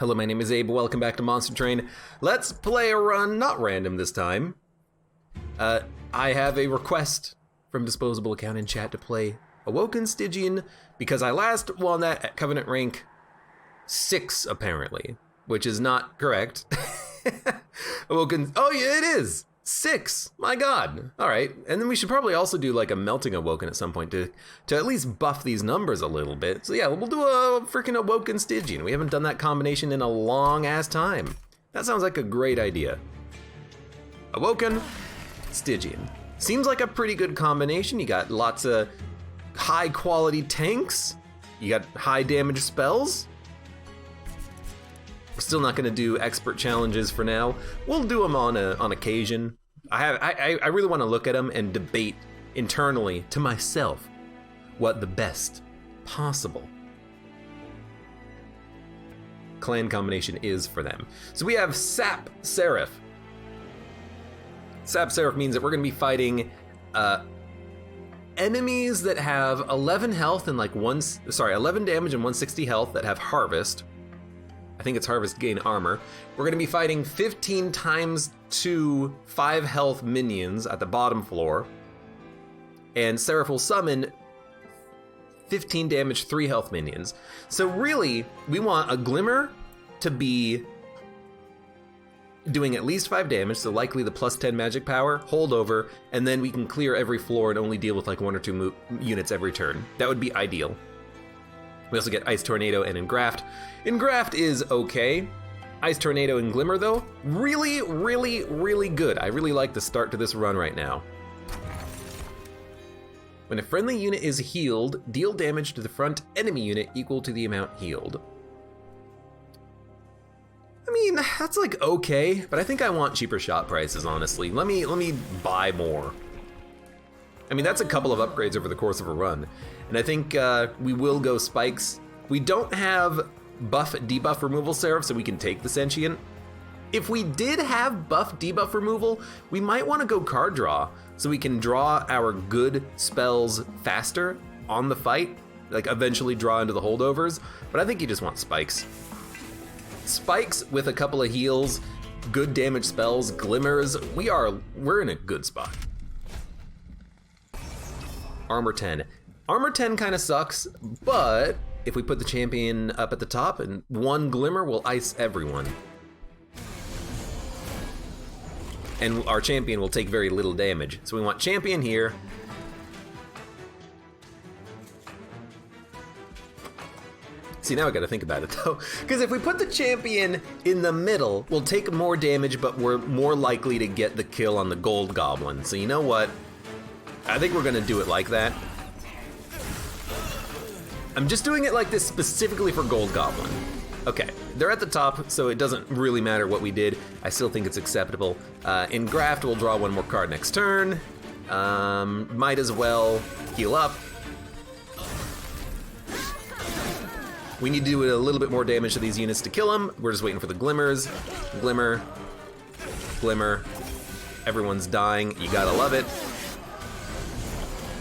Hello, my name is Abe. Welcome back to Monster Train. Let's play a run, not random this time. I have a request from Disposable Account in chat to play Awoken Stygian because I last won that at Covenant rank 6, apparently, which is not correct. Awoken, oh yeah, it is 6. My God. All right, and then we should probably also do like a melting Awoken at some point to at least buff these numbers a little bit. So yeah, we'll do a freaking Awoken Stygian. We haven't done that combination in a long ass time. That sounds like a great idea. Awoken Stygian. Seems like a pretty good combination. You got lots of high quality tanks. You got high damage spells. We're still not gonna do expert challenges for now. We'll do them on occasion. I really want to look at them and debate internally to myself what the best possible clan combination is for them. So we have Sap Seraph. Sap Seraph means that we're gonna be fighting enemies that have 11 health and 11 damage and 160 health that have Harvest. I think it's Harvest gain armor. We're gonna be fighting 15 times 2 5 health minions at the bottom floor. And Seraph will summon 15 damage, 3 health minions. So really, we want a Glimmer to be doing at least 5 damage, so likely the plus 10 magic power, holdover, and then we can clear every floor and only deal with like 1 or 2 units every turn. That would be ideal. We also get Ice Tornado and Engraft. Engraft is okay. Ice Tornado and Glimmer though, really, really, really good. I really like the start to this run right now. When a friendly unit is healed, deal damage to the front enemy unit equal to the amount healed. I mean, that's like okay, but I think I want cheaper shot prices, honestly. Let me buy more. I mean, that's a couple of upgrades over the course of a run. And I think we will go spikes. We don't have buff debuff removal Seraph, so we can take the Sentient. If we did have buff debuff removal, we might want to go card draw, so we can draw our good spells faster on the fight, like eventually draw into the holdovers, but I think you just want spikes. Spikes with a couple of heals, good damage spells, glimmers, we're in a good spot. Armor 10. Armor 10 kind of sucks, but if we put the champion up at the top and 1 glimmer will ice everyone. And our champion will take very little damage. So we want champion here. See, now I gotta think about it though. Because if we put the champion in the middle, we'll take more damage, but we're more likely to get the kill on the gold goblin. So you know what? I think we're gonna do it like that. I'm just doing it like this specifically for gold goblin. Okay, they're at the top, so it doesn't really matter what we did. I still think it's acceptable. In Graft, we'll draw 1 more card next turn. Might as well heal up. We need to do a little bit more damage to these units to kill them. We're just waiting for the glimmers. Glimmer, glimmer. Everyone's dying, you gotta love it.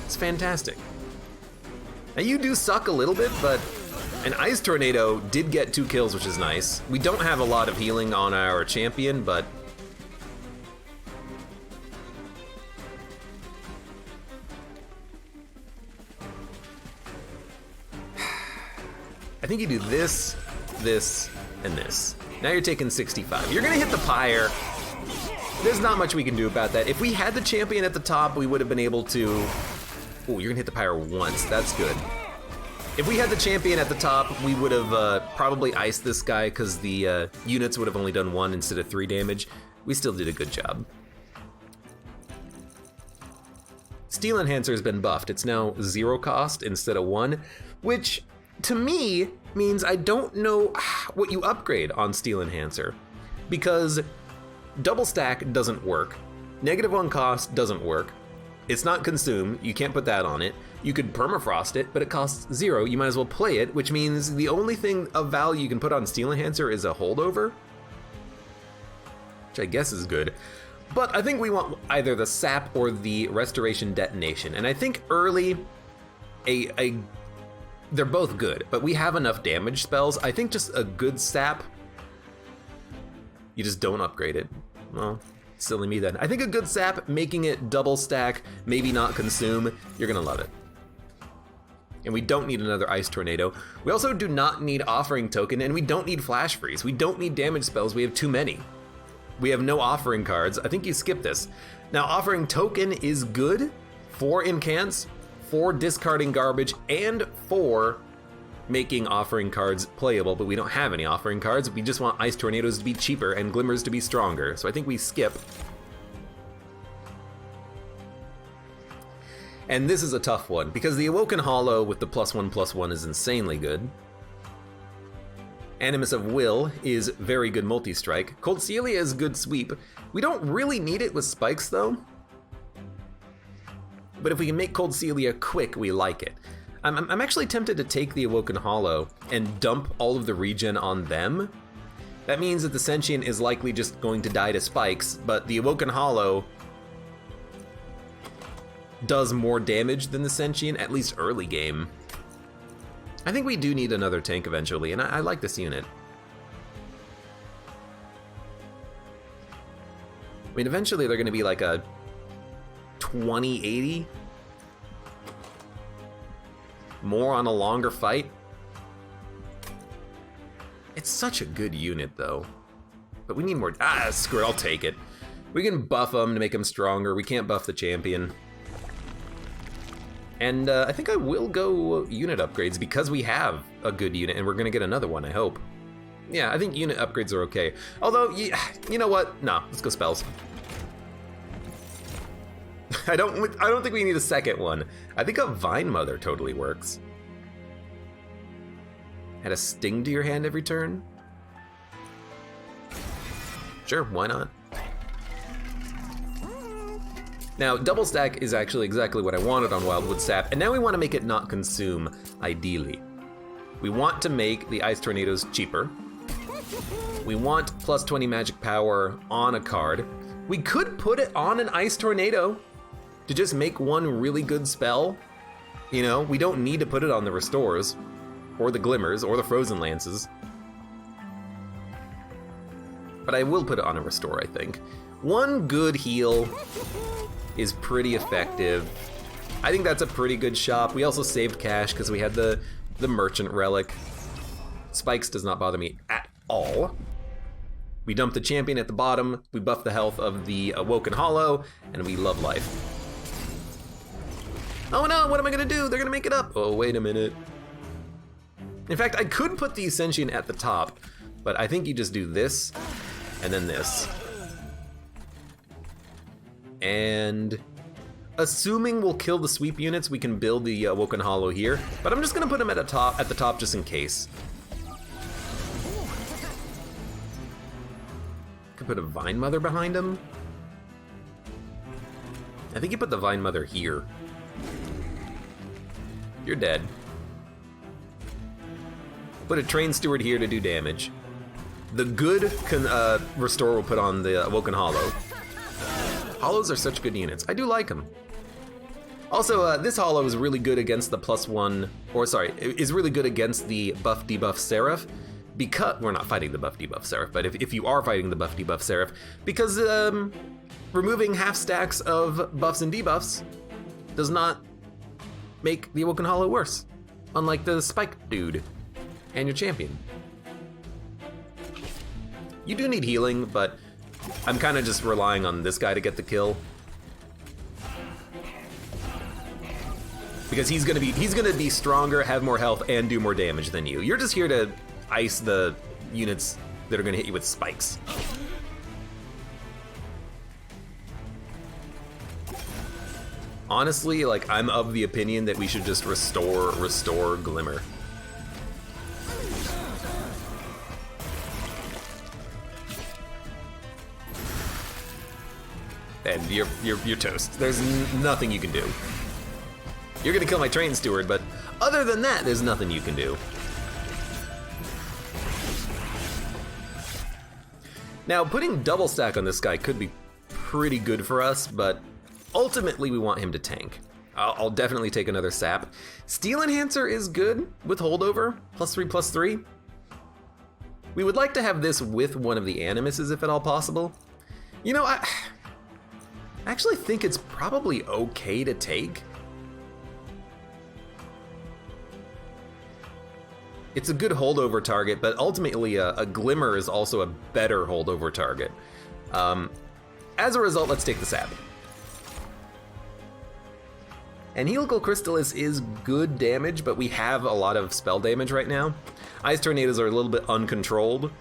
It's fantastic. Now you do suck a little bit, but an Ice Tornado did get 2 kills, which is nice. We don't have a lot of healing on our champion, but I think you do this, this, and this. Now you're taking 65. You're gonna hit the pyre. There's not much we can do about that. If we had the champion at the top, we would have been able to... Oh, you're gonna hit the pyre once, that's good. If we had the champion at the top, we would have probably iced this guy because the units would have only done 1 instead of 3 damage. We still did a good job. Steel Enhancer has been buffed. It's now 0 cost instead of 1, which to me means I don't know what you upgrade on Steel Enhancer, because double stack doesn't work, -1 cost doesn't work, it's not consume, you can't put that on it, you could permafrost it, but it costs 0, you might as well play it, which means the only thing of value you can put on Steel Enhancer is a holdover, which I guess is good. But I think we want either the sap or the restoration detonation, and I think early, they're both good, but we have enough damage spells. I think just a good sap You just don't upgrade it. Well, silly me then. I think a good sap, making it double stack, maybe not consume, you're gonna love it. And we don't need another Ice Tornado. We also do not need Offering Token, and we don't need Flash Freeze. We don't need damage spells, we have too many. We have no Offering cards. I think you skip this. Now, Offering Token is good for incants, for discarding garbage, and for making Offering cards playable, but we don't have any Offering cards. We just want Ice Tornadoes to be cheaper and Glimmers to be stronger. So I think we skip. And this is a tough one, because the Awoken Hollow with the +1/+1 is insanely good. Animus of Will is very good multi-strike. Cold Celia is good sweep. We don't really need it with spikes though. But if we can make Cold Celia quick, we like it. I'm actually tempted to take the Awoken Hollow and dump all of the regen on them. That means that the Sentient is likely just going to die to spikes, but the Awoken Hollow does more damage than the Sentient, at least early game. I think we do need another tank eventually, and I like this unit. I mean, eventually they're gonna be like a 2080. More on a longer fight. It's such a good unit though. But we need more, screw it, I'll take it. We can buff them to make them stronger. We can't buff the champion. And I think I will go unit upgrades because we have a good unit and we're gonna get another one, I hope. Yeah, I think unit upgrades are okay. Although, you know what? No, let's go spells. I don't think we need a second one. I think a Vine Mother totally works. Add a sting to your hand every turn? Sure, why not? Now, double stack is actually exactly what I wanted on Wildwood Sap, and now we want to make it not consume, ideally. We want to make the Ice Tornadoes cheaper. We want +20 magic power on a card. We could put it on an Ice Tornado to just make one really good spell. You know, we don't need to put it on the Restores, or the Glimmers, or the Frozen Lances. But I will put it on a Restore, I think. One good heal is pretty effective. I think that's a pretty good shop. We also saved cash because we had the Merchant Relic. Spikes does not bother me at all. We dump the champion at the bottom, we buff the health of the Awoken Hollow, and we love life. Oh no, what am I gonna do? They're gonna make it up. Oh, wait a minute. In fact, I could put the Ascension at the top, but I think you just do this, and then this. And assuming we'll kill the sweep units, we can build the Awoken Hollow here, but I'm just gonna put them at the top just in case. Could put a Vine Mother behind him. I think you put the Vine Mother here. You're dead. Put a Train Steward here to do damage. The good Restore will put on the Awoken Hollow. Hollows are such good units. I do like them. Also, this Hollow is really good against the +1, or sorry, is really good against the buff debuff Seraph, because, we're not fighting the buff debuff Seraph, but if you are fighting the buff debuff Seraph, because removing half stacks of buffs and debuffs does not make the Awoken Hollow worse, unlike the Spike dude and your champion. You do need healing, but I'm kind of just relying on this guy to get the kill. Because he's gonna be stronger, have more health, and do more damage than you. You're just here to ice the units that are gonna hit you with spikes. Honestly, like, I'm of the opinion that we should just restore Glimmer. And you're toast. There's nothing you can do. You're gonna kill my Train Steward, but other than that, there's nothing you can do. Now, putting double stack on this guy could be pretty good for us, but ultimately we want him to tank. I'll definitely take another sap. Steel Enhancer is good with holdover, +3/+3. We would like to have this with one of the Animuses if at all possible. You know, I actually think it's probably okay to take. It's a good holdover target, but ultimately a Glimmer is also a better holdover target. As a result, let's take the Sap. And Helical Crystallis is good damage, but we have a lot of spell damage right now. Ice Tornadoes are a little bit uncontrolled,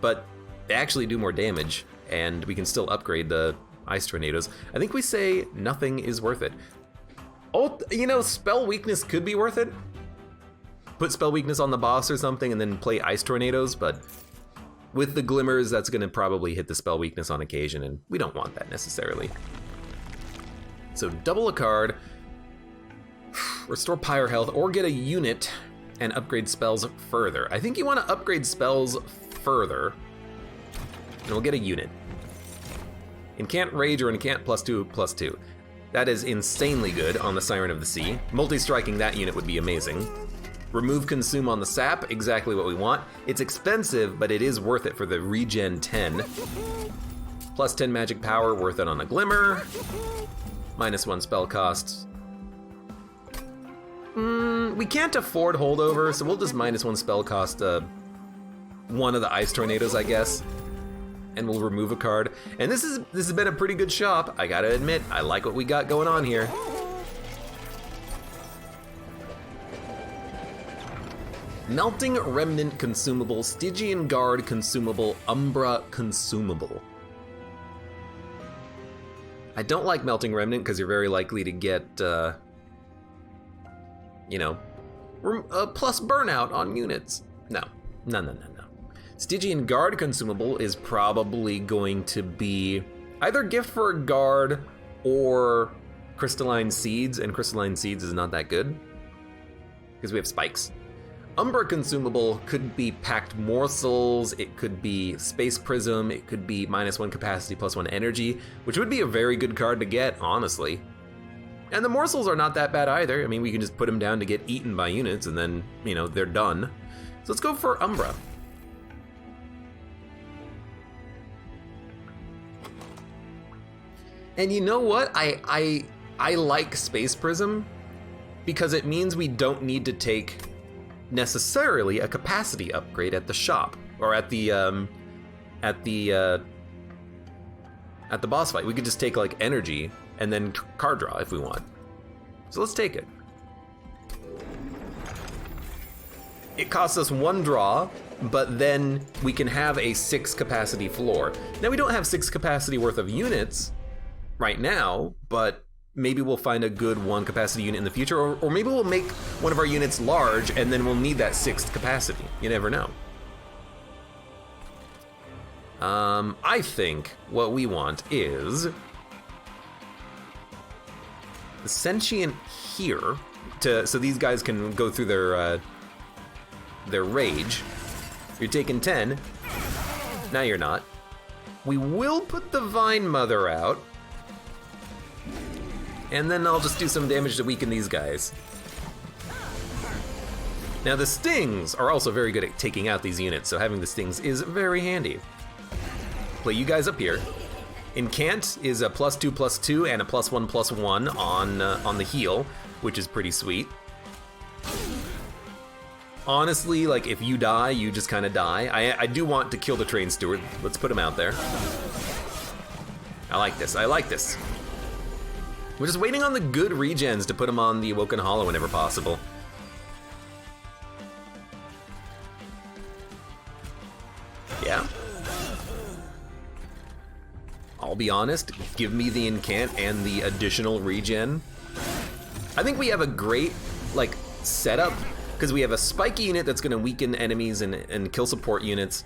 but they actually do more damage, and we can still upgrade the Ice Tornadoes. I think we say nothing is worth it. Oh, you know, Spell Weakness could be worth it. Put Spell Weakness on the boss or something and then play Ice Tornadoes, but with the Glimmers, that's gonna probably hit the Spell Weakness on occasion, and we don't want that necessarily. So double a card, restore Pyre health, or get a unit and upgrade spells further. I think you wanna upgrade spells further, and we'll get a unit. Incant Rage or Incant +2/+2. That is insanely good on the Siren of the Sea. Multi-striking that unit would be amazing. Remove Consume on the Sap, exactly what we want. It's expensive, but it is worth it for the regen 10. +10 magic power, worth it on a Glimmer. -1 spell cost. We can't afford holdover, so we'll just -1 spell cost one of the Ice Tornadoes, I guess. And we'll remove a card. And this has been a pretty good shop, I gotta admit. I like what we got going on here. Melting Remnant consumable, Stygian Guard consumable, Umbra consumable. I don't like Melting Remnant because you're very likely to get, you know, plus burnout on units. No. Stygian Guard consumable is probably going to be either Gift for a Guard or Crystalline Seeds, and Crystalline Seeds is not that good because we have spikes. Umbra consumable could be Packed Morsels, it could be Space Prism, it could be -1 capacity, +1 energy, which would be a very good card to get, honestly. And the morsels are not that bad either. I mean, we can just put them down to get eaten by units and then, you know, they're done. So let's go for Umbra. And you know what? I like Space Prism because it means we don't need to take necessarily a capacity upgrade at the shop or at the boss fight. We could just take like energy and then card draw if we want. So let's take it. It costs us 1 draw, but then we can have a 6 capacity floor. Now we don't have 6 capacity worth of units right now, but maybe we'll find a good 1 capacity unit in the future, or maybe we'll make one of our units large and then we'll need that 6th capacity. You never know. I think what we want is the Sentient here, so these guys can go through their rage. You're taking 10. Now you're not. We will put the Vine Mother out, and then I'll just do some damage to weaken these guys. Now the Stings are also very good at taking out these units, so having the Stings is very handy. Play you guys up here. Incant is a +2/+2 and a +1/+1 on the heal, which is pretty sweet. Honestly, like if you die, you just kind of die. I do want to kill the Train Steward. Let's put him out there. I like this. We're just waiting on the good regens to put him on the Awoken Hollow whenever possible. Yeah. I'll be honest, give me the Incant and the additional regen. I think we have a great, like, setup, because we have a spiky unit that's gonna weaken enemies and kill support units.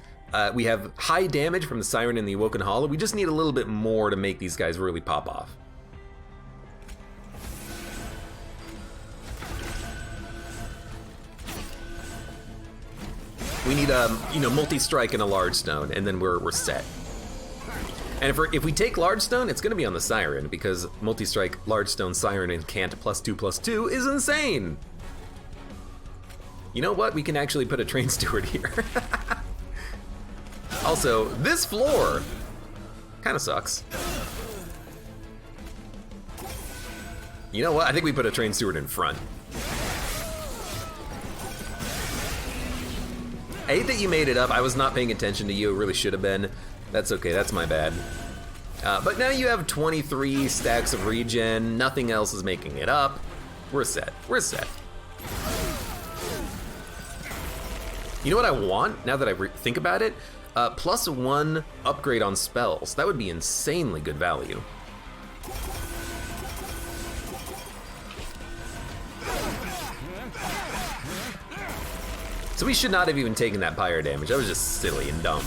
We have high damage from the Siren and the Awoken Hollow. We just need a little bit more to make these guys really pop off. We need a, multi-strike and a large stone, and then we're set. And if we take large stone, it's gonna be on the Siren, because multi-strike, large stone, Siren, and Cant +2/+2 is insane. You know what? We can actually put a train steward here. Also, this floor kind of sucks. You know what? I think we put a train steward in front. I hate that you made it up. I was not paying attention to you. It really should have been. That's okay. That's my bad. But now you have 23 stacks of regen. Nothing else is making it up. We're set. We're set. You know what I want, now that I think about it? +1 upgrade on spells. That would be insanely good value. So we should not have even taken that pyre damage. That was just silly and dumb.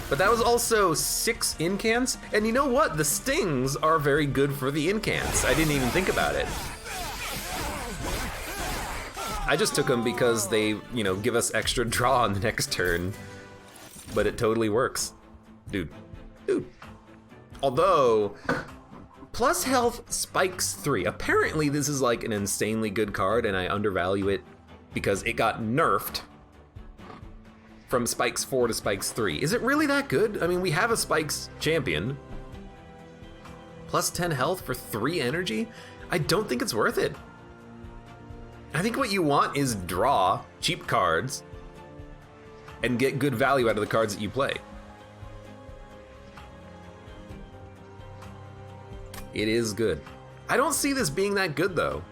But that was also 6 incants, and you know what? The stings are very good for the incants. I didn't even think about it. I just took them because they, you know, give us extra draw on the next turn. But it totally works. Dude. Although, plus health spikes 3. Apparently this is like an insanely good card and I undervalue it because it got nerfed from spikes 4 to spikes 3. Is it really that good? I mean, we have a spikes champion. Plus 10 health for 3 energy? I don't think it's worth it. I think what you want is draw cheap cards and get good value out of the cards that you play. It is good. I don't see this being that good though.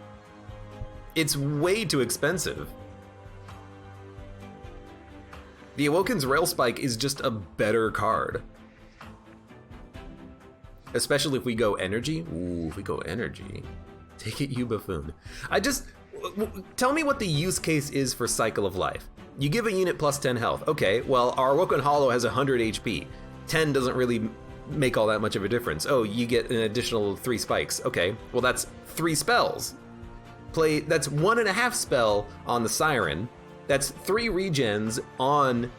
It's way too expensive. The Awoken's Rail Spike is just a better card. Especially if we go energy. Ooh, if we go energy. Take it, you buffoon. Tell me what the use case is for Cycle of Life. You give a unit plus 10 health. Okay, well, our Awoken Hollow has 100 HP. 10 doesn't really make all that much of a difference. Oh, you get an additional 3 spikes. Okay, well, that's 3 spells. That's 1.5 spell on the Siren. That's 3 regens on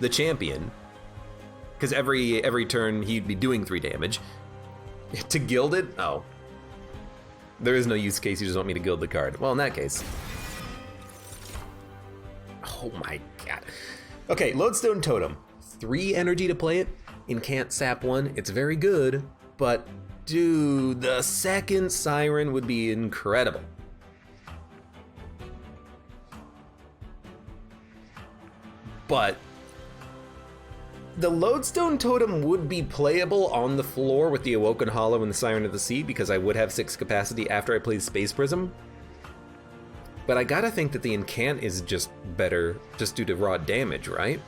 the champion. Because every turn he'd be doing 3 damage. To gild it? Oh. There is no use case, you just want me to gild the card. Well, in that case. Oh my god. Okay, Lodestone Totem. 3 energy to play it. Incant Sap 1. It's very good, but dude, the second Siren would be incredible. But the Lodestone Totem would be playable on the floor with the Awoken Hollow and the Siren of the Sea because I would have 6 capacity after I played Space Prism. But I gotta think that the Incant is just better just due to raw damage, right?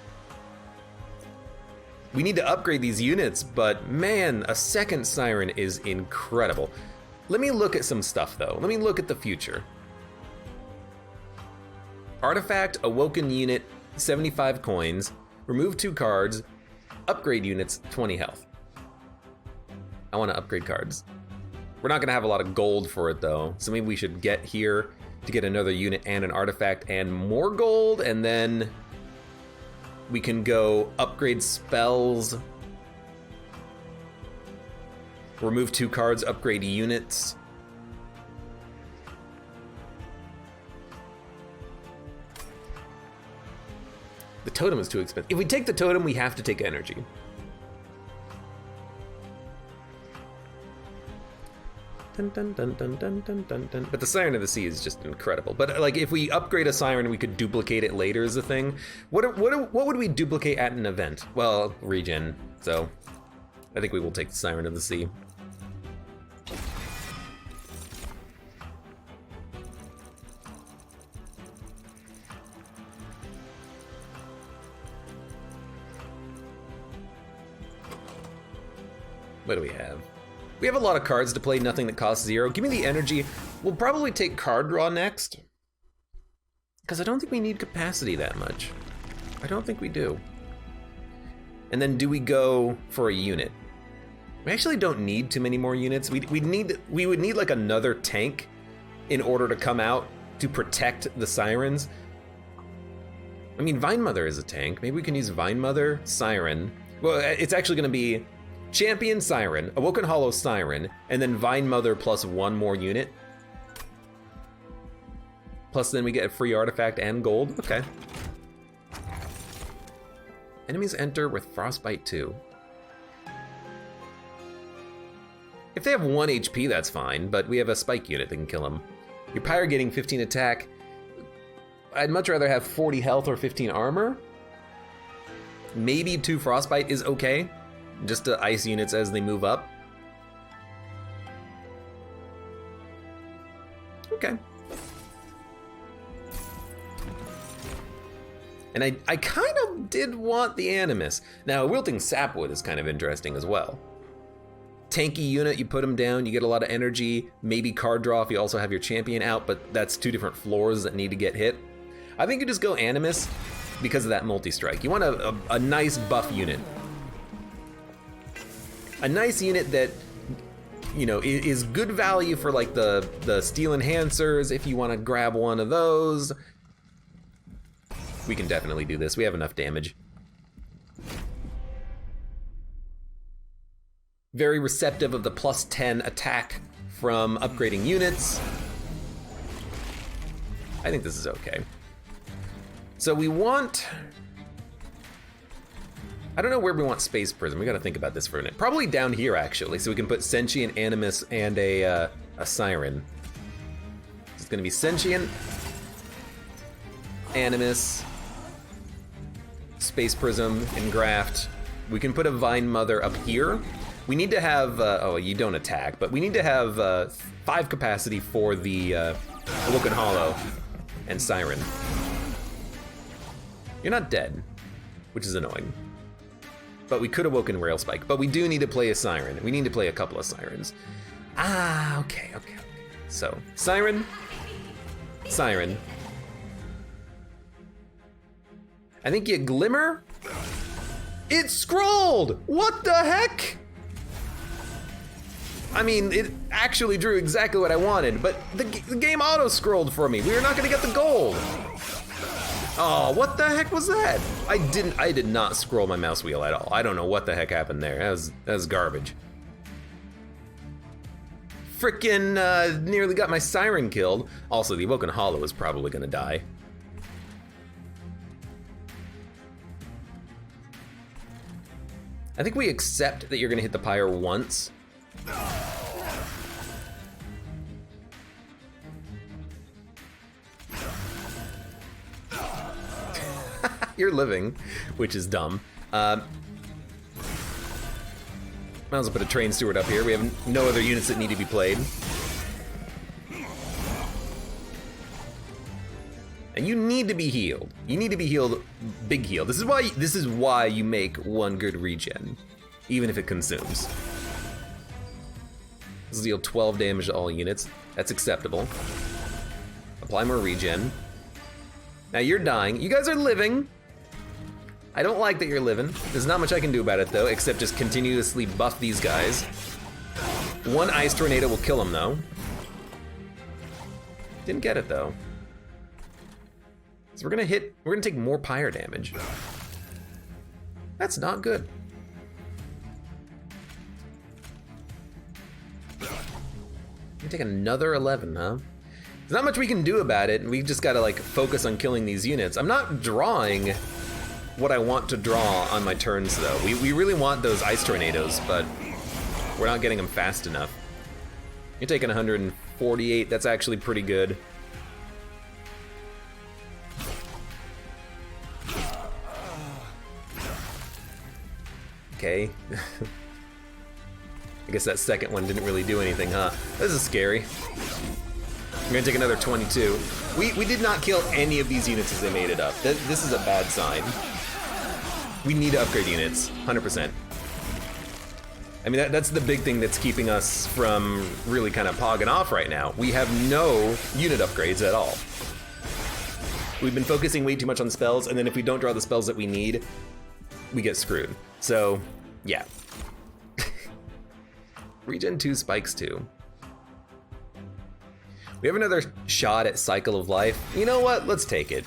We need to upgrade these units, but man, a second Siren is incredible. Let me look at some stuff though. Let me look at the future. Artifact, Awoken unit, 75 coins, remove 2 cards, upgrade units, 20 health. I want to upgrade cards. We're not going to have a lot of gold for it though, so maybe we should get here to get another unit and an artifact and more gold, and then we can go upgrade spells, remove 2 cards, upgrade units. The totem is too expensive. If we take the totem, we have to take energy. Dun, dun, dun, dun, dun, dun, dun, dun. But the Siren of the Sea is just incredible. But like, if we upgrade a Siren, we could duplicate it later as a thing. What would we duplicate at an event? Well, regen. So I think we will take the Siren of the Sea. What do we have? We have a lot of cards to play, nothing that costs 0. Give me the energy. We'll probably take card draw next, because I don't think we need capacity that much. I don't think we do. And then do we go for a unit? We actually don't need too many more units. We would need like another tank in order to come out to protect the Sirens. I mean, Vine Mother is a tank. Maybe we can use Vine Mother, Siren. Well, it's actually going to be Champion Siren, Awoken Hollow Siren, and then Vine Mother plus 1 more unit. Plus then we get a free artifact and gold. Okay. Enemies enter with Frostbite 2. If they have 1 HP, that's fine, but we have a spike unit that can kill them. Your Pyre getting 15 attack. I'd much rather have 40 health or 15 armor. Maybe 2 Frostbite is okay, just to ice units as they move up. Okay. And I kind of did want the Animus. Now, Wilting Sapwood is kind of interesting as well. Tanky unit, you put them down, you get a lot of energy, maybe card draw if you also have your champion out, but that's 2 different floors that need to get hit. I think you just go Animus because of that multi-strike. You want a nice buff unit. A nice unit that, you know, is good value for like the steel enhancers if you want to grab one of those. We can definitely do this. We have enough damage. Very receptive of the plus 10 attack from upgrading units. I think this is okay. So we want... I don't know where we want Space Prism. We gotta think about this for a minute. Probably down here, actually, so we can put Sentient, Animus, and a Siren. It's gonna be Sentient, Animus, Space Prism, and Graft. We can put a Vine Mother up here. We need to have, oh, you don't attack, but we need to have 5 capacity for the Awoken Hollow and Siren. You're not dead, which is annoying. But we could have woken Rail Spike, but we do need to play a Siren. We need to play a couple of Sirens. Ah, okay. So, Siren, Siren. I think you Glimmer. It scrolled! What the heck? I mean, it actually drew exactly what I wanted, but the game auto-scrolled for me. We are not gonna get the gold. Oh, what the heck was that? I did not scroll my mouse wheel at all. I don't know what the heck happened there. That was garbage. Frickin' nearly got my Siren killed. Also, the Awoken Hollow is probably gonna die. I think we accept that you're gonna hit the Pyre once. You're living, which is dumb. Might as well put a Train Steward up here. We have no other units that need to be played. And you need to be healed. You need to be healed, big heal. This is why you make 1 good regen, even if it consumes. This will deal 12 damage to all units. That's acceptable. Apply more regen. Now you're dying. You guys are living. I don't like that you're living. There's not much I can do about it though, except just continuously buff these guys. 1 Ice Tornado will kill him though. Didn't get it though. So we're gonna take more Pyre damage. That's not good. You take another 11, huh? There's not much we can do about it, and we just gotta like focus on killing these units. I'm not drawing what I want to draw on my turns though. We really want those Ice Tornadoes, but we're not getting them fast enough. You're taking 148, that's actually pretty good. Okay. I guess that second one didn't really do anything, huh? This is scary. I'm gonna take another 22. We did not kill any of these units as they made it up. This is a bad sign. We need to upgrade units, 100%. I mean, that's the big thing that's keeping us from really kind of pogging off right now. We have no unit upgrades at all. We've been focusing way too much on spells, and then if we don't draw the spells that we need, we get screwed. So, yeah. Regen 2 spikes 2. We have another shot at Cycle of Life. You know what? Let's take it.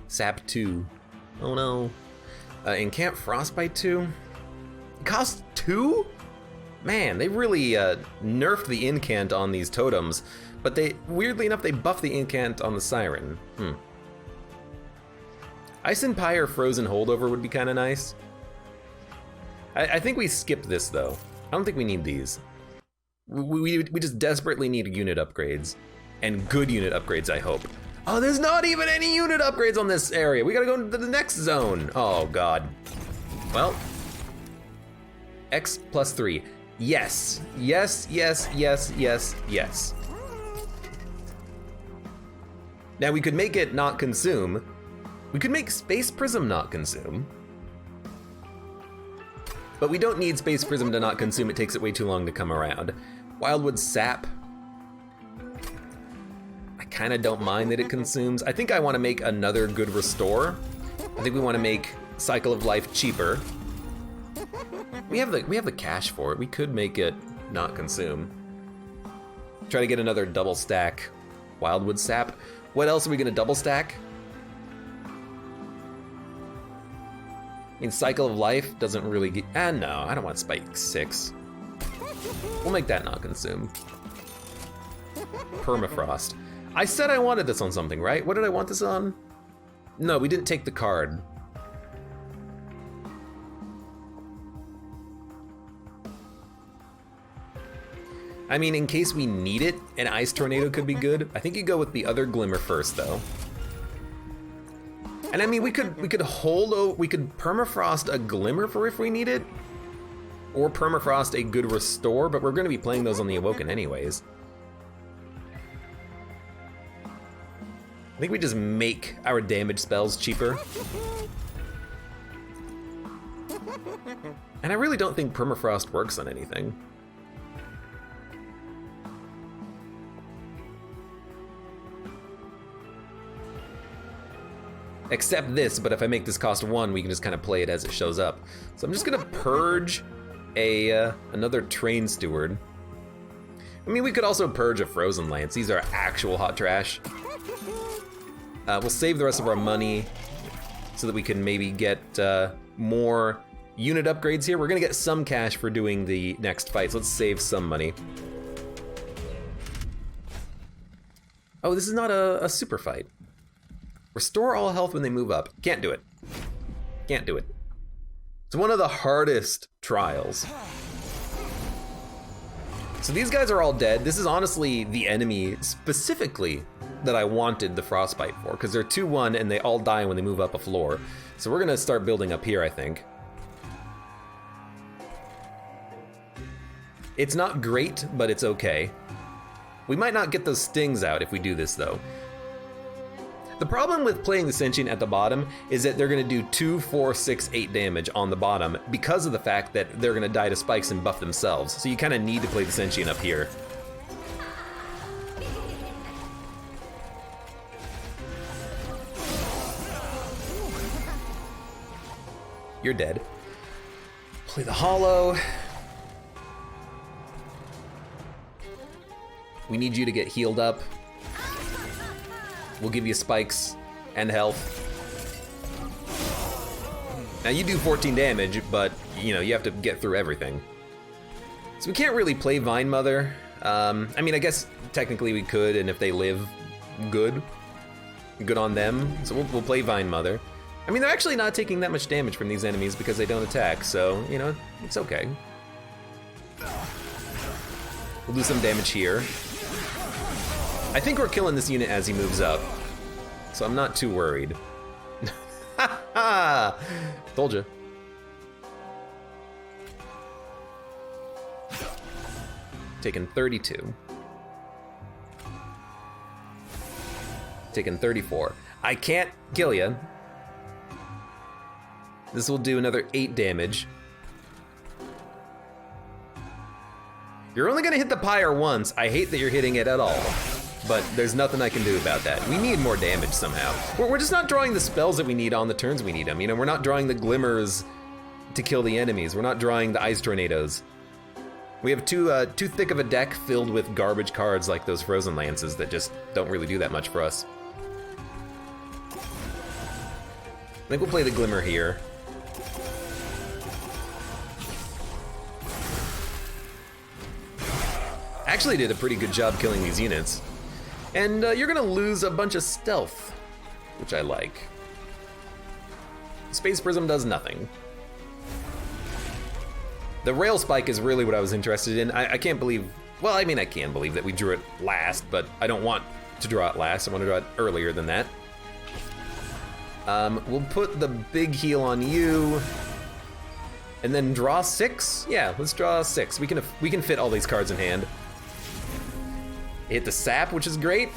Sap 2. Oh no. Encamp Frostbite 2. It costs 2? Man, they really nerfed the incant on these totems, but they, weirdly enough, they buffed the incant on the Siren. Ice and Pyre Frozen Holdover would be kind of nice. I think we skipped this, though. I don't think we need these. We just desperately need unit upgrades. And good unit upgrades, I hope. Oh, there's not even any unit upgrades on this area. We gotta go to the next zone. Oh, God. Well. X plus 3. Yes. Yes, yes, yes, yes, yes. Now, we could make it not consume. We could make Space Prism not consume. But we don't need Space Prism to not consume. It takes it way too long to come around. Wildwood Sap. I kind of don't mind that it consumes. I think I want to make another good restore. I think we want to make Cycle of Life cheaper. We have the cash for it. We could make it not consume. Try to get another double stack Wildwood Sap. What else are we gonna double stack? I mean, Cycle of Life doesn't really get, no, I don't want Spike 6. We'll make that not consume. Permafrost. I said I wanted this on something, right? What did I want this on? No, we didn't take the card. I mean, in case we need it, an Ice Tornado could be good. I think you go with the other Glimmer first, though. And I mean, we could permafrost a Glimmer for if we need it, or permafrost a good restore, but we're going to be playing those on the Awoken anyways. I think we just make our damage spells cheaper. And I really don't think permafrost works on anything. Except this, but if I make this cost 1, we can just kind of play it as it shows up. So I'm just gonna purge another Train Steward. I mean, we could also purge a Frozen Lance. These are actual hot trash. We'll save the rest of our money so that we can maybe get more unit upgrades here. We're gonna get some cash for doing the next fight, so let's save some money. Oh, this is not a super fight. Restore all health when they move up. Can't do it. Can't do it. It's one of the hardest trials. So these guys are all dead. This is honestly the enemy specifically that I wanted the Frostbite for, because they're 2-1 and they all die when they move up a floor. So we're gonna start building up here, I think. It's not great, but it's okay. We might not get those stings out if we do this, though. The problem with playing the Sentient at the bottom is that they're gonna do 2, 4, 6, 8 damage on the bottom because of the fact that they're gonna die to spikes and buff themselves. So you kinda need to play the Sentient up here. You're dead. Play the Hollow. We need you to get healed up. We'll give you spikes and health. Now you do 14 damage, but you know, you have to get through everything. So we can't really play Vine Mother. I mean, I guess technically we could, and if they live, good on them. So we'll play Vine Mother. I mean, they're actually not taking that much damage from these enemies because they don't attack, so, you know, it's okay. We'll do some damage here. I think we're killing this unit as he moves up, so I'm not too worried. Ha ha! Told you. Taking 32. Taking 34. I can't kill you. This will do another 8 damage. You're only gonna hit the pyre once. I hate that you're hitting it at all. But there's nothing I can do about that. We need more damage somehow. We're just not drawing the spells that we need on the turns we need them. You know, we're not drawing the glimmers to kill the enemies. We're not drawing the ice tornadoes. We have too thick of a deck filled with garbage cards like those Frozen Lances that just don't really do that much for us. I think we'll play the Glimmer here. actually did a pretty good job killing these units. And you're gonna lose a bunch of stealth, which I like. Space Prism does nothing. The rail spike is really what I was interested in. I can't believe, well, I mean, I can believe that we drew it last, but I don't want to draw it last. I want to draw it earlier than that. We'll put the big heal on you, and then draw 6. Yeah, let's draw 6. We can fit all these cards in hand. Hit the sap, which is great.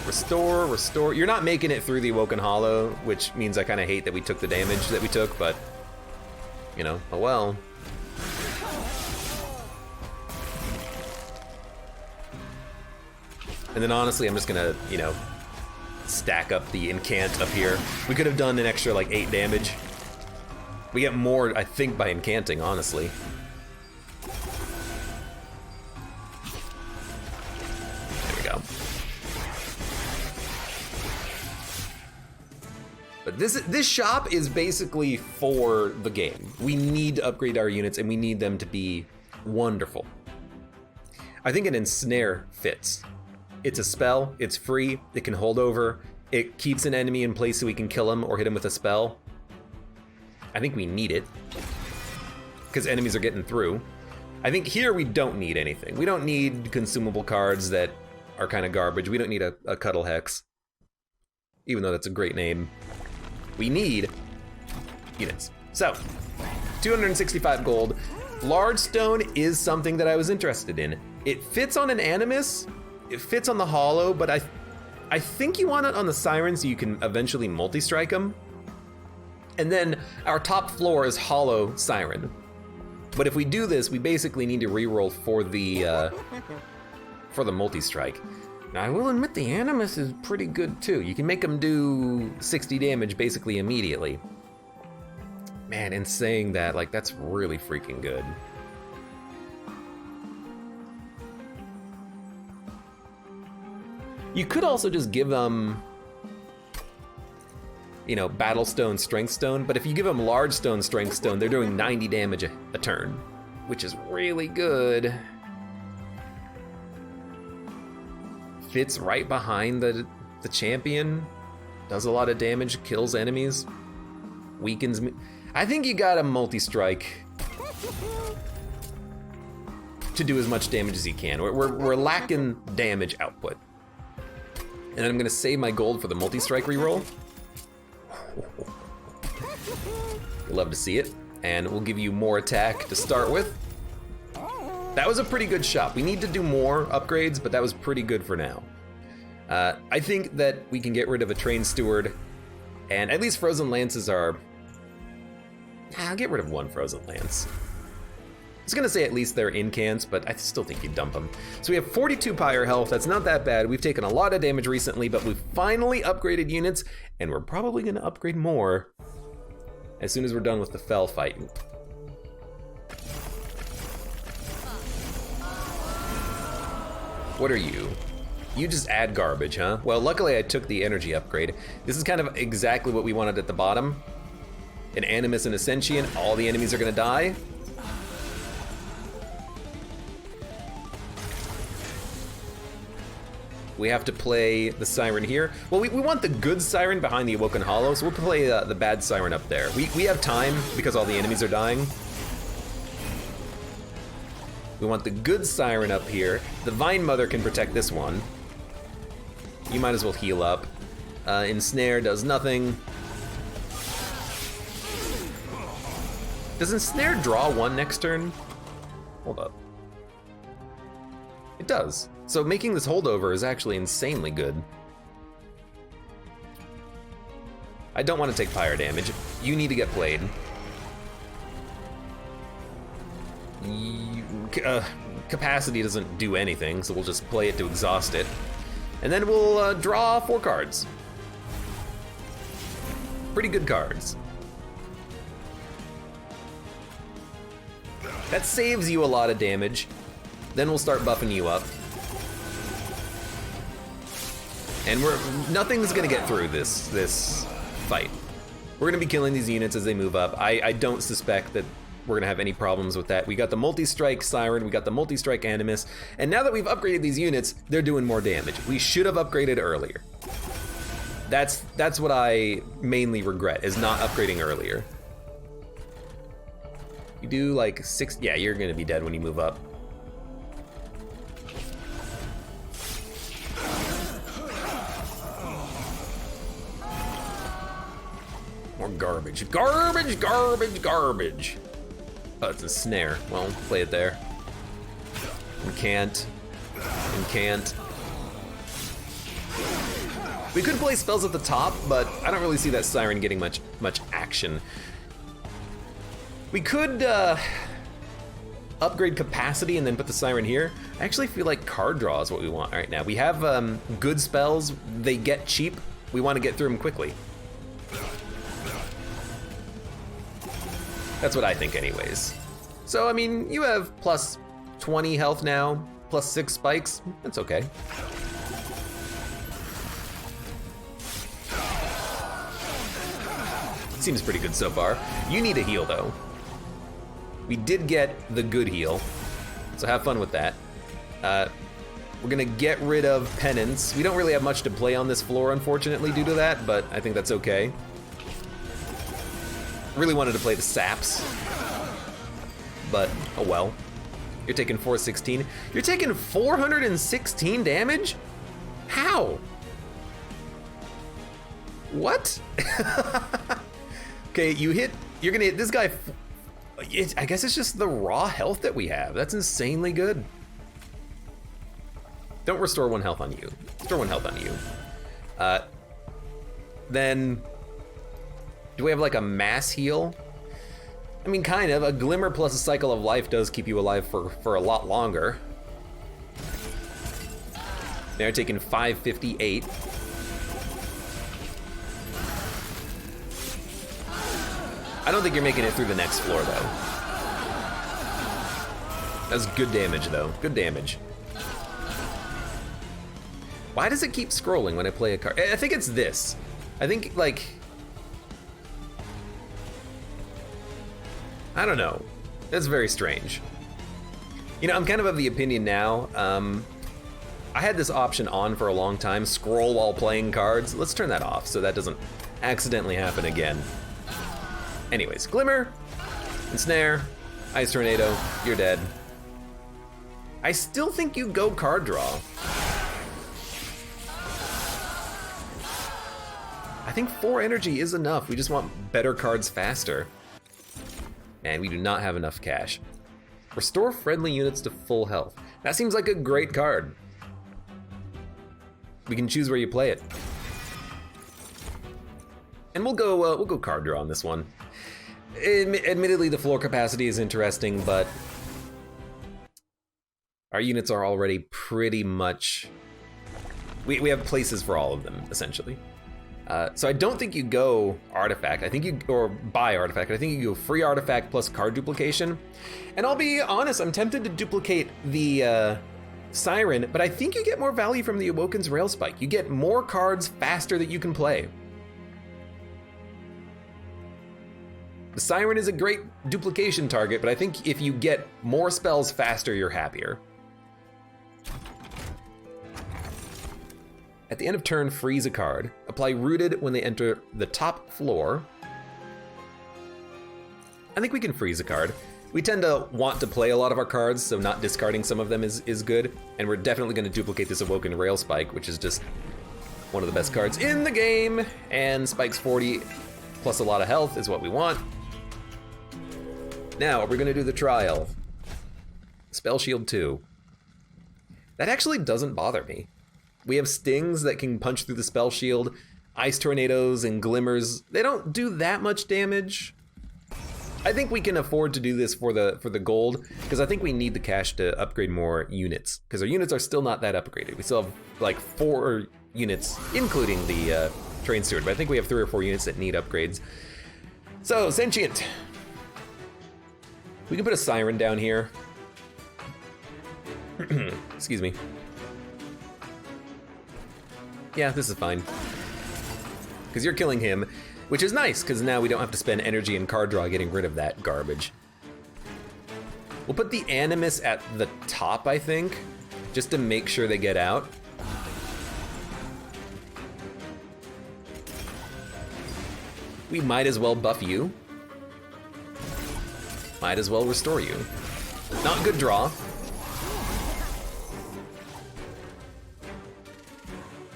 Restore, restore. You're not making it through the Awoken Hollow, which means I kind of hate that we took the damage that we took, but you know, oh well. And then honestly, I'm just gonna, you know, stack up the incant up here. We could have done an extra like 8 damage. We get more, I think, by incanting, honestly. There we go. But this shop is basically for the game. We need to upgrade our units and we need them to be wonderful. I think an ensnare fits. It's a spell, it's free, it can hold over, it keeps an enemy in place so we can kill him or hit him with a spell. I think we need it, because enemies are getting through. I think here we don't need anything. We don't need consumable cards that are kind of garbage. We don't need a Cuddle Hex, even though that's a great name. We need units. So, 265 gold. Large stone is something that I was interested in. It fits on an Animus, it fits on the Hollow, but I think you want it on the Siren so you can eventually multi-strike them. And then our top floor is Hollow Siren. But if we do this, we basically need to reroll for the multi-strike. Now I will admit the Animus is pretty good too. You can make them do 60 damage basically immediately. Man, in saying that, like, that's really freaking good. You could also just give them, you know, Battle Stone, Strength Stone, but if you give them Large Stone, Strength Stone, they're doing 90 damage a turn, which is really good. Fits right behind the champion, does a lot of damage, kills enemies, weakens me. I think you gotta multi-strike to do as much damage as you can. We're lacking damage output. And I'm gonna save my gold for the multi-strike reroll. You'll love to see it. And we'll give you more attack to start with. That was a pretty good shop. We need to do more upgrades, but that was pretty good for now. I think that we can get rid of a Trained Steward, and at least Frozen Lances are... I'll get rid of one Frozen Lance. I was gonna say at least they're incants, but I still think you dump them. So we have 42 Pyre health, that's not that bad. We've taken a lot of damage recently, but we've finally upgraded units, and we're probably gonna upgrade more as soon as we're done with the Fell fight. What are you? You just add garbage, huh? Well, luckily I took the energy upgrade. This is kind of exactly what we wanted at the bottom. An Animus and a Sentient, all the enemies are gonna die. We have to play the Siren here. Well, we want the good Siren behind the Awoken Hollow, so we'll play the bad Siren up there. We have time because all the enemies are dying. We want the good Siren up here. The Vine Mother can protect this one. You might as well heal up. Ensnare does nothing. Does Ensnare draw 1 next turn? Hold up. It does. So making this holdover is actually insanely good. I don't want to take Pyre damage. You need to get played. Capacity doesn't do anything, so we'll just play it to exhaust it. And then we'll draw 4 cards. Pretty good cards. That saves you a lot of damage. Then we'll start buffing you up. And nothing's gonna get through this fight. We're gonna be killing these units as they move up. I don't suspect that we're gonna have any problems with that. We got the multi-strike Siren, we got the multi-strike Animus, and now that we've upgraded these units, they're doing more damage. We should have upgraded earlier. That's what I mainly regret, is not upgrading earlier. You do like 6, yeah, you're gonna be dead when you move up. More garbage. Garbage, garbage, garbage. Oh, it's a snare. Well, play it there. And can't. And can't. We could play spells at the top, but I don't really see that Siren getting much action. We could upgrade capacity and then put the Siren here. I actually feel like card draw is what we want right now. We have good spells. They get cheap. We want to get through them quickly. That's what I think anyways. So, I mean, you have plus 20 health now, plus 6 spikes. That's okay. Seems pretty good so far. You need a heal though. We did get the good heal, so have fun with that. We're gonna get rid of penance. We don't really have much to play on this floor, unfortunately, due to that, but I think that's okay. Really wanted to play the saps, but oh well. You're taking 416. You're taking 416 damage? How? What? Okay, you're gonna hit this guy. I guess it's just the raw health that we have. That's insanely good. Don't restore 1 health on you. Restore 1 health on you. Then, do we have like a mass heal? I mean, kind of. A glimmer plus a cycle of life does keep you alive for a lot longer. Now you're taking 558. I don't think you're making it through the next floor though. That's good damage though, good damage. Why does it keep scrolling when I play a card? I think it's this. I think like, I don't know. That's very strange. You know, I'm kind of the opinion now, I had this option on for a long time, scroll while playing cards. Let's turn that off so that doesn't accidentally happen again. Anyways, Glimmer, Ensnare, Ice Tornado, you're dead. I still think you go card draw. I think 4 energy is enough. We just want better cards faster. And we do not have enough cash. Restore friendly units to full health. That seems like a great card. We can choose where you play it. And we'll go card draw on this one. Admittedly, the floor capacity is interesting, but our units are already pretty much, we have places for all of them, essentially. So I don't think you go artifact. I think you, or buy artifact. I think you go free artifact plus card duplication. And I'll be honest, I'm tempted to duplicate the Siren, but I think you get more value from the Awoken's Rail Spike. You get more cards faster that you can play. The Siren is a great duplication target, but I think if you get more spells faster, you're happier. At the end of turn, freeze a card. Apply Rooted when they enter the top floor. I think we can freeze a card. We tend to want to play a lot of our cards, so not discarding some of them is good. And we're definitely going to duplicate this Awoken Rail Spike, which is just one of the best cards in the game. And Spike's 40 plus a lot of health is what we want. Now, we're gonna do the trial. Spell Shield 2. That actually doesn't bother me. We have stings that can punch through the spell shield. Ice tornadoes and glimmers, they don't do that much damage. I think we can afford to do this for the gold, because I think we need the cash to upgrade more units, because our units are still not that upgraded. We still have like 4 units, including the Train Steward, but I think we have 3 or 4 units that need upgrades. So, Sentient. We can put a Siren down here. Excuse me. Yeah, this is fine. Because you're killing him, which is nice, because now we don't have to spend energy and card draw getting rid of that garbage. We'll put the Animus at the top, I think, just to make sure they get out. We might as well buff you. Might as well restore you. Not good draw.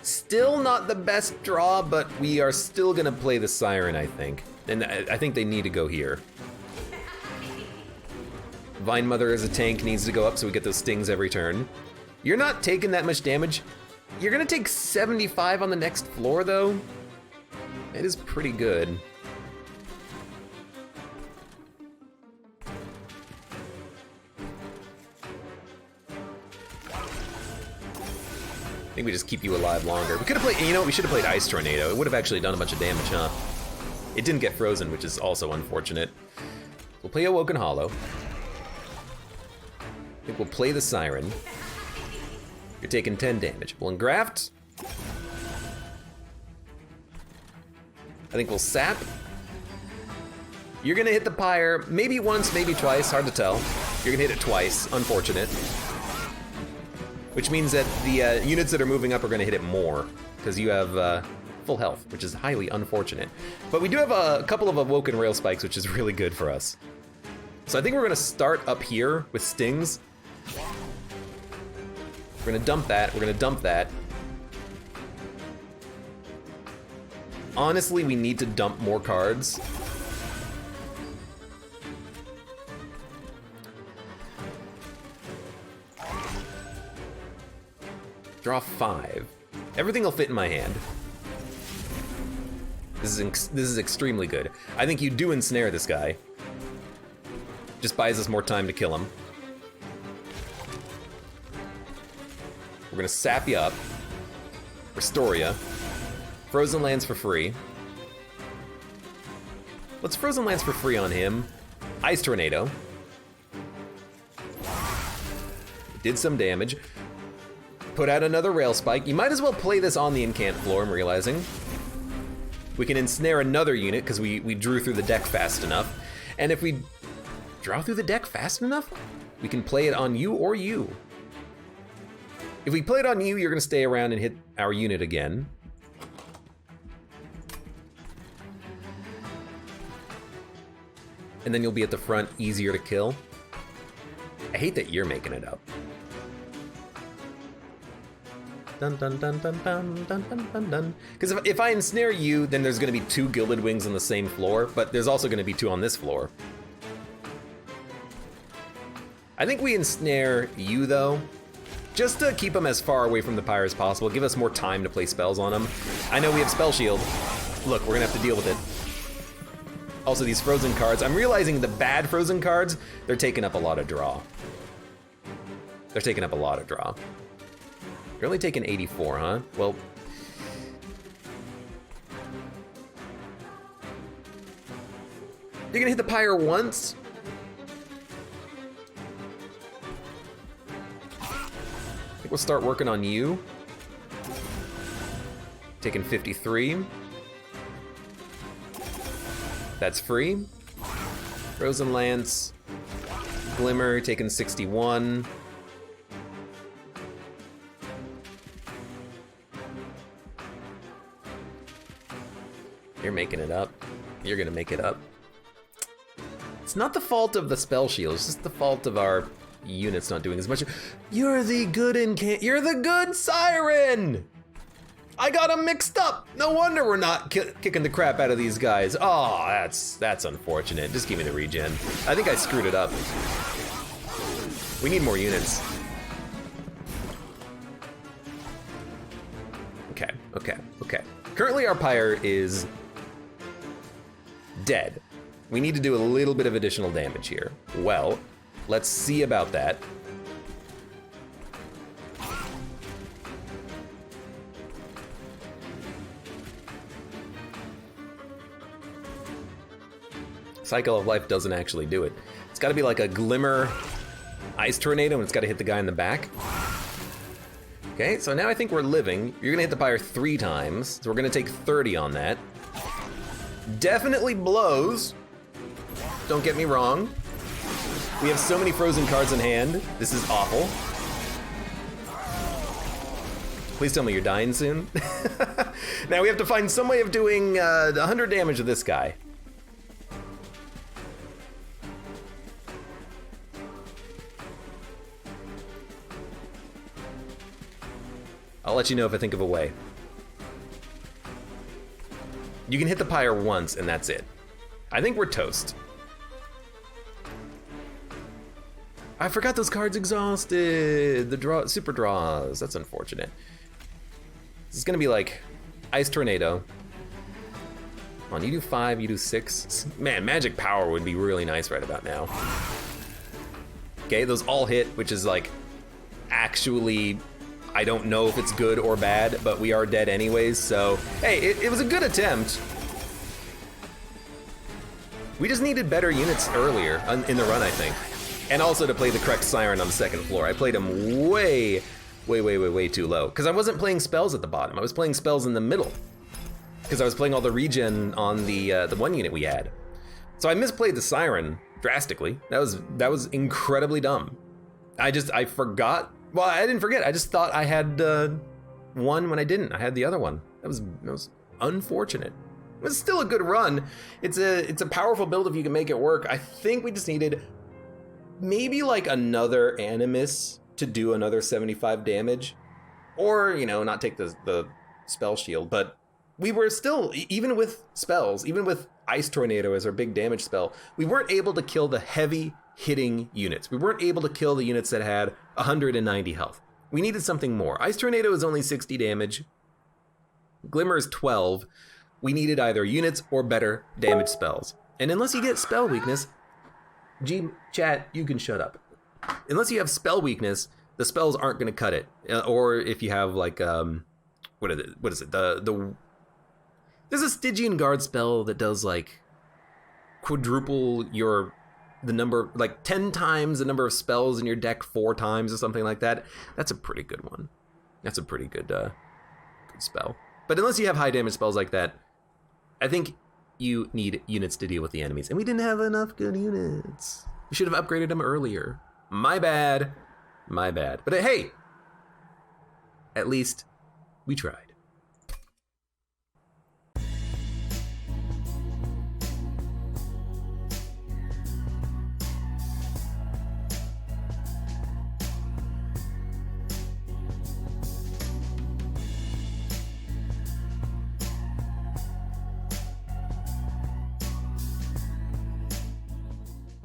Still not the best draw, but we are still gonna play the Siren, I think. And I think they need to go here. Vine Mother as a tank needs to go up so we get those stings every turn. You're not taking that much damage. You're gonna take 75 on the next floor though. It is pretty good. I think we just keep you alive longer. We could have played, you know, we should have played Ice Tornado. It would have actually done a bunch of damage, huh? It didn't get frozen, which is also unfortunate. We'll play Awoken Hollow. I think we'll play the Siren. You're taking 10 damage. We'll engraft. I think we'll sap. You're gonna hit the pyre, maybe once, maybe twice, hard to tell. You're gonna hit it twice, unfortunate. Which means that the units that are moving up are gonna hit it more, because you have full health, which is highly unfortunate. But we do have a couple of Awoken Rail Spikes, which is really good for us. So I think we're gonna start up here with stings. We're gonna dump that, we're gonna dump that. Honestly, we need to dump more cards. Draw 5. Everything will fit in my hand. This is extremely good. I think you do ensnare this guy. Just buys us more time to kill him. We're gonna sap you up. Restore you. Frozen Lands for free. Let's Frozen Lands for free on him. Ice Tornado. Did some damage. Put out another Rail Spike. You might as well play this on the Incant floor, I'm realizing. We can ensnare another unit because we drew through the deck fast enough. And if we draw through the deck fast enough, we can play it on you or you. If we play it on you, you're gonna stay around and hit our unit again. And then you'll be at the front, easier to kill. I hate that you're making it up. Dun dun dun dun dun dun dun dun dun. Because if I ensnare you, then there's gonna be 2 Gilded Wings on the same floor, but there's also gonna be 2 on this floor. I think we ensnare you though, just to keep them as far away from the pyre as possible, give us more time to play spells on them. I know we have Spell Shield. Look, we're gonna have to deal with it. Also these frozen cards, I'm realizing the bad frozen cards, they're taking up a lot of draw. They're taking up a lot of draw. You're only taking 84, huh? Well, you're gonna hit the pyre once? I think we'll start working on you. Taking 53. That's free. Frozen Lance. Glimmer, taking 61. You're making it up. You're gonna make it up. It's not the fault of the spell shield, it's just the fault of our units not doing as much. You're the good you're the good Siren! I got them mixed up! No wonder we're not kicking the crap out of these guys. Oh, that's unfortunate. Just give me the regen. I think I screwed it up. We need more units. Okay. Currently our pyre is dead. We need to do a little bit of additional damage here. Well, let's see about that. Cycle of Life doesn't actually do it. It's gotta be like a Glimmer Ice Tornado and it's gotta hit the guy in the back. Okay, so now I think we're living. You're gonna hit the pyre 3 times, so we're gonna take 30 on that. Definitely blows. Don't get me wrong. We have so many frozen cards in hand. This is awful. Please tell me you're dying soon. Now we have to find some way of doing 100 damage to this guy. I'll let you know if I think of a way. You can hit the pyre once and that's it. I think we're toast. I forgot those cards exhausted. The super draws. That's unfortunate. This is gonna be like Ice Tornado. Come on, you do 5, you do 6. Man, Magic Power would be really nice right about now. Okay, those all hit, which is like actually, I don't know if it's good or bad, but we are dead anyways, so hey, it was a good attempt. We just needed better units earlier in the run, I think. And also to play the correct Siren on the second floor. I played him way too low. Because I wasn't playing spells at the bottom. I was playing spells in the middle. Because I was playing all the regen on the one unit we had. So I misplayed the Siren drastically. That was incredibly dumb. I forgot. Well, I didn't forget. I just thought I had one when I didn't. I had the other one. That was unfortunate. It was still a good run. It's a powerful build if you can make it work. I think we just needed maybe like another Animus to do another 75 damage, or not take the spell shield. But we were still, even with spells, even with Ice Tornado as our big damage spell, we weren't able to kill the heavy hitting units. We weren't able to kill the units that had 190 health. We needed something more. Ice Tornado is only 60 damage. Glimmer is 12. We needed either units or better damage spells. And unless you get spell weakness, chat, you can shut up. Unless you have spell weakness, the spells aren't going to cut it. Or if you have like what is it? There's a Stygian Guard spell that does like quadruple the number, like 10 times the number of spells in your deck 4 times or something like that. That's a pretty good one. That's a pretty good spell. But unless you have high damage spells like that, I think you need units to deal with the enemies. And we didn't have enough good units. We should have upgraded them earlier. My bad. But hey, at least we tried.